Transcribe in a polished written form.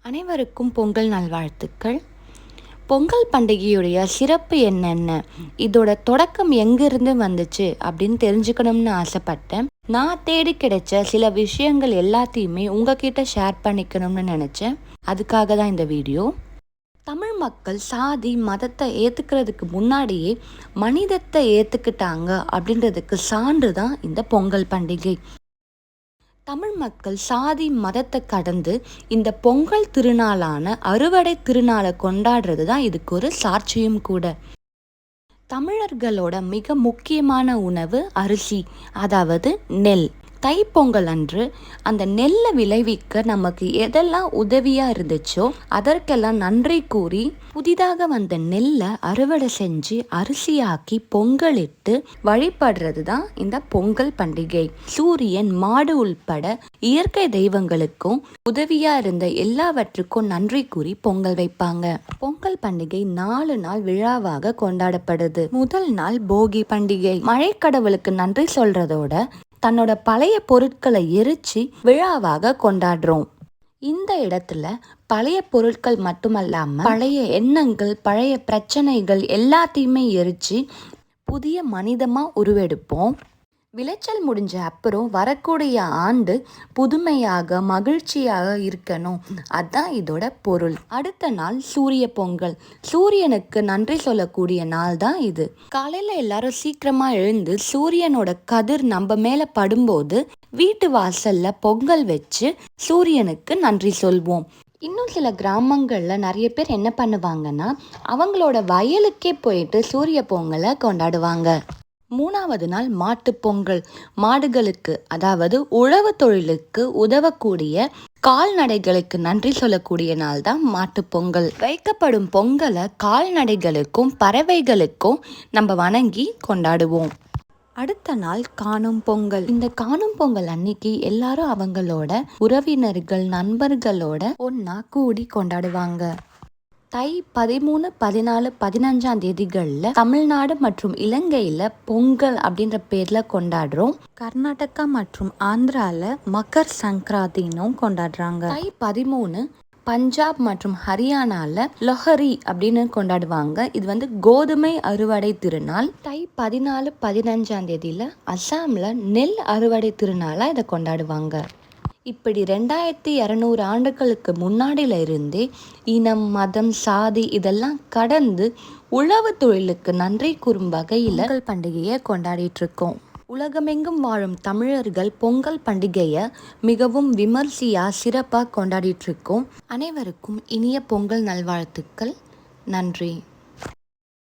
அனைவருக்கும் பொங்கல் நல்வாழ்த்துக்கள். பொங்கல் பண்டிகையுடைய சிறப்பு என்னென்ன, இதோட தொடக்கம் எங்கிருந்து வந்துச்சு அப்படின்னு தெரிஞ்சுக்கணும்னு ஆசைப்பட்டேன். நான் தேடி கிடைச்ச சில விஷயங்கள் எல்லாத்தையுமே உங்ககிட்ட ஷேர் பண்ணிக்கணும்னு நினச்சேன். அதுக்காக தான் இந்த வீடியோ. தமிழ் மக்கள் சாதி மதத்தை ஏற்றுக்கிறதுக்கு முன்னாடியே மனிதத்தை ஏற்றுக்கிட்டாங்க அப்படின்றதுக்கு சான்று தான் இந்த பொங்கல் பண்டிகை. தமிழ் மக்கள் சாதி மதத்தை கடந்து இந்த பொங்கல் திருநாளான அறுவடை திருநாளை கொண்டாடுறது தான் இதுக்கு ஒரு சாட்சியும் கூட. தமிழர்களோட மிக முக்கியமான உணவு அரிசி, அதாவது நெல். தைப்பொங்கல் அன்று அந்த நெல்லை விளைவிக்க நமக்கு எதெல்லாம் உதவியாக இருந்துச்சோ அதற்கெல்லாம் நன்றி கூறி புதிதாக வந்த நெல்லை அறுவடை செஞ்சு அரிசியாக்கி பொங்கலிட்டு வழிபடுறது தான் இந்த பொங்கல் பண்டிகை. சூரியன், மாடு உள்பட இயற்கை தெய்வங்களுக்கும் உதவியா இருந்த எல்லாவற்றுக்கும் நன்றி கூறி பொங்கல் வைப்பாங்க. பொங்கல் பண்டிகை 4 நாள் விழாவாக கொண்டாடப்படுது. முதல் நாள் போகி பண்டிகை. மழைக்கடவுளுக்கு நன்றி சொல்றதோட தன்னோட பழைய பொருட்களை எரிச்சு விழாவாக கொண்டாடுறோம். இந்த இடத்துல பழைய பொருட்கள் மட்டுமல்லாம பழைய எண்ணங்கள், பழைய பிரச்சனைகள் எல்லாத்தையுமே எரிச்சு புதிய மனிதமா உருவெடுப்போம். விளைச்சல் முடிஞ்ச அப்புறம் வரக்கூடிய ஆண்டு புதுமையாக மகிழ்ச்சியாக இருக்கணும், அதுதான் இதோட பொருள். அடுத்த நாள் சூரிய பொங்கல். சூரியனுக்கு நன்றி சொல்லக்கூடிய நாள் தான் இது. காலையில எல்லாரும் சீக்கிரமா எழுந்து சூரியனோட கதிர் நம்ம மேல படும்போது வீட்டு வாசல்ல பொங்கல் வச்சு சூரியனுக்கு நன்றி சொல்வோம். இன்னும் சில கிராமங்களில் நிறைய பேர் என்ன பண்ணுவாங்கன்னா அவங்களோட வயலுக்கே போயிட்டு சூரிய பொங்கலை கொண்டாடுவாங்க. 3வது நாள் மாட்டு பொங்கல். மாடுகளுக்கு, அதாவது உழவு தொழிலுக்கு உதவக்கூடிய கால்நடைகளுக்கு நன்றி சொல்லக்கூடிய நாள் தான் மாட்டு பொங்கல். வைக்கப்படும் பொங்கலை கால்நடைகளுக்கும் பறவைகளுக்கும் நம்ம வணங்கி கொண்டாடுவோம். அடுத்த நாள் காணும் பொங்கல். இந்த காணும் பொங்கல் அன்னைக்கு எல்லாரும் அவங்களோட உறவினர்கள், நண்பர்களோட ஒன்னா கூடி கொண்டாடுவாங்க. தை 13, 14, 15ஆம் தேதிகளில் தமிழ்நாடு மற்றும் இலங்கையில் பொங்கல் அப்படின்ற பேரில் கொண்டாடுறோம். கர்நாடகா மற்றும் ஆந்திராவில் மக்கர் சங்கராந்தினும் கொண்டாடுறாங்க. தை 13 பஞ்சாப் மற்றும் ஹரியானாவில் லொஹரி அப்படின்னு கொண்டாடுவாங்க. இது கோதுமை அறுவடை திருநாள். தை 14, 15ஆம் தேதியில் அசாமில் நெல் அறுவடை திருநாளாக இதை கொண்டாடுவாங்க. இப்படி 2200 ஆண்டுகளுக்கு முன்னாடியில இருந்தே இனம், மதம், சாதி இதெல்லாம் கடந்து உழவு தொழிலுக்கு நன்றி கூறும் வகையில் பொங்கல் பண்டிகையை கொண்டாடிட்டு இருக்கோம். உலகமெங்கும் வாழும் தமிழர்கள் பொங்கல் பண்டிகையை மிகவும் விமர்சையா சிறப்பாக கொண்டாடிட்டு இருக்கோம். அனைவருக்கும் இனிய பொங்கல் நல்வாழ்த்துக்கள். நன்றி.